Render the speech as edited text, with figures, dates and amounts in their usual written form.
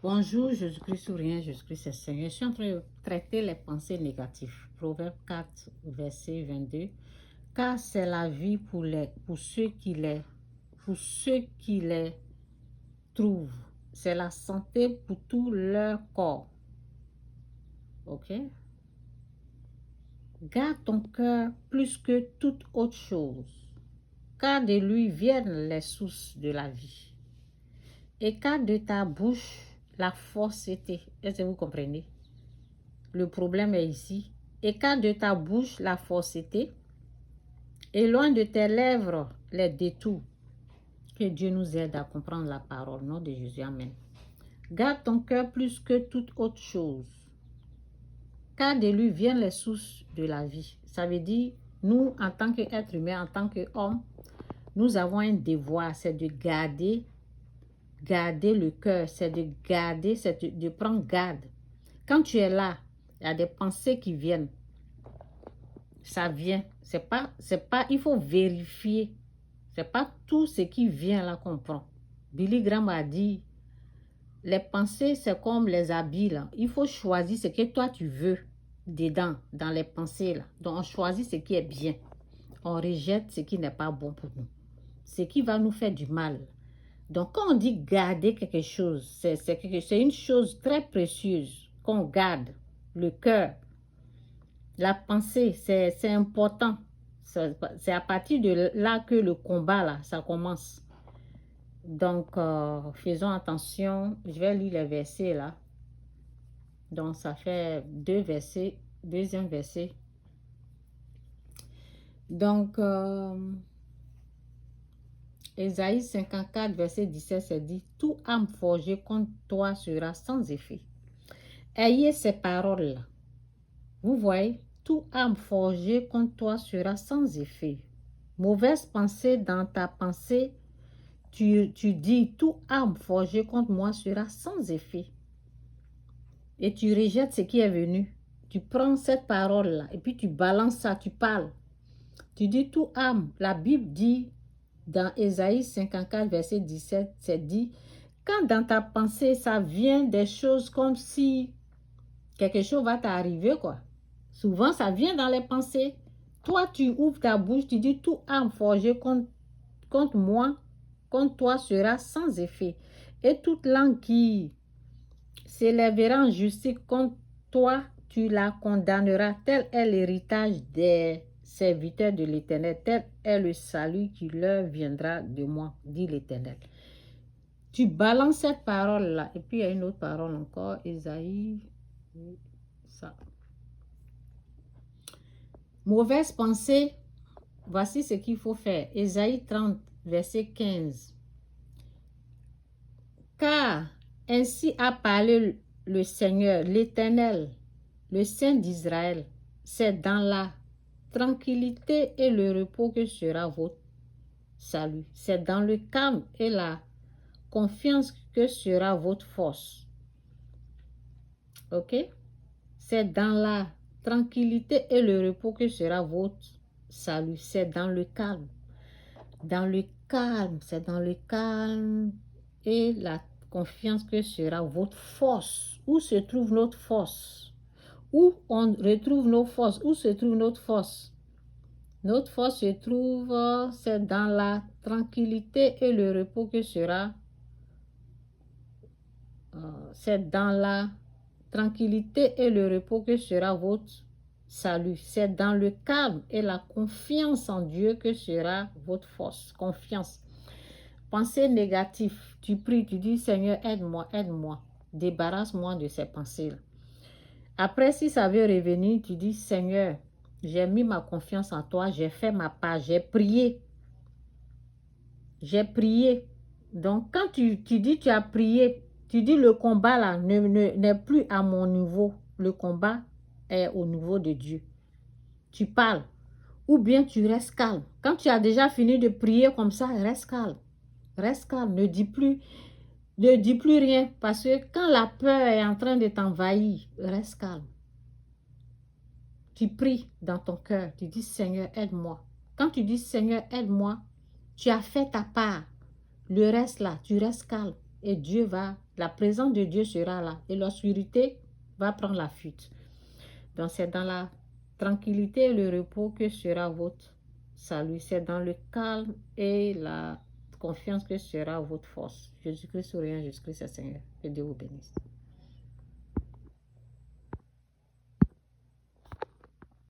Bonjour, Jésus-Christ ou rien, Jésus-Christ est Seigneur. Je suis en train de traiter les pensées négatives. Proverbe 4, verset 22. Car c'est la vie pour ceux qui les trouvent. C'est la santé pour tout leur corps. Ok? Garde ton cœur plus que toute autre chose, car de lui viennent les sources de la vie. Et car de ta bouche la fausseté. Est-ce que vous comprenez? Le problème est ici. Écarte de ta bouche la fausseté et loin de tes lèvres les détours. Que Dieu nous aide à comprendre la parole. Nom de Jésus, amen. Garde ton cœur plus que toute autre chose, car de lui viennent les sources de la vie. Ça veut dire, nous, en tant qu'être humain, en tant qu'homme, nous avons un devoir, c'est de garder le cœur, c'est de garder, c'est de prendre garde. Quand tu es là, il y a des pensées qui viennent. Ça vient. C'est pas, il faut vérifier. C'est pas tout ce qui vient là qu'on prend. Billy Graham a dit, les pensées, c'est comme les habits là. Il faut choisir ce que toi tu veux dedans, dans les pensées là. Donc on choisit ce qui est bien. On rejette ce qui n'est pas bon pour nous. Ce qui va nous faire du mal. Donc quand on dit garder quelque chose, c'est une chose très précieuse qu'on garde. Le cœur. La pensée, c'est important. C'est à partir de là que le combat, là, ça commence. Donc, faisons attention. Je vais lire les versets, là. Donc, ça fait deux versets. Deuxième verset. Donc, Ésaïe 54, verset 17, c'est dit, « Tout âme forgée contre toi sera sans effet. » Ayez ces paroles-là. Vous voyez, tout âme forgée contre toi sera sans effet. Mauvaise pensée dans ta pensée, tu dis, tout âme forgée contre moi sera sans effet. Et tu rejettes ce qui est venu. Tu prends cette parole-là et puis tu balances ça, tu parles. Tu dis, tout âme, la Bible dit, dans Ésaïe 54, verset 17, c'est dit, quand dans ta pensée, ça vient des choses comme si quelque chose va t'arriver, quoi. Souvent, ça vient dans les pensées. Toi, tu ouvres ta bouche, tu dis, tout âme forgée contre moi, contre toi sera sans effet. Et toute langue qui s'élèvera en justice contre toi, tu la condamneras. Tel est l'héritage des serviteurs de l'Éternel. Tel est le salut qui leur viendra de moi, dit l'Éternel. Tu balances cette parole-là. Et puis, il y a une autre parole encore, Ésaïe. Ça. Mauvaise pensée, voici ce qu'il faut faire. Ésaïe 30, verset 15. Car ainsi a parlé le Seigneur, l'Éternel, le Saint d'Israël. C'est dans la tranquillité et le repos que sera votre salut. C'est dans le calme et la confiance que sera votre force. Ok? C'est dans la tranquillité et le repos que sera votre salut. C'est dans le calme. Dans le calme, c'est dans le calme et la confiance que sera votre force. Où se trouve notre force? Où on retrouve nos forces? Où se trouve notre force? Notre force se trouve, c'est dans la tranquillité et le repos que sera. C'est dans la tranquillité et le repos que sera votre salut. C'est dans le calme et la confiance en Dieu que sera votre force. Confiance. Pensée négative. Tu pries, tu dis, Seigneur, aide-moi, aide-moi. Débarrasse-moi de ces pensées-là. Après, si ça veut revenir, tu dis, Seigneur, j'ai mis ma confiance en toi, j'ai fait ma part, j'ai prié. J'ai prié. Donc, quand tu dis tu as prié, tu dis le combat là n'est plus à mon niveau. Le combat est au niveau de Dieu. Tu parles. Ou bien tu restes calme. Quand tu as déjà fini de prier comme ça, reste calme. Reste calme. Ne dis plus rien. Parce que quand la peur est en train de t'envahir, reste calme. Tu pries dans ton cœur. Tu dis, Seigneur, aide-moi. Quand tu dis, Seigneur, aide-moi, tu as fait ta part. Le reste là, tu restes calme et Dieu va La présence de Dieu sera là et l'obscurité va prendre la fuite. Donc, c'est dans la tranquillité et le repos que sera votre salut. C'est dans le calme et la confiance que sera votre force. Jésus-Christ souriant, Jésus-Christ est Seigneur. Que Dieu vous bénisse.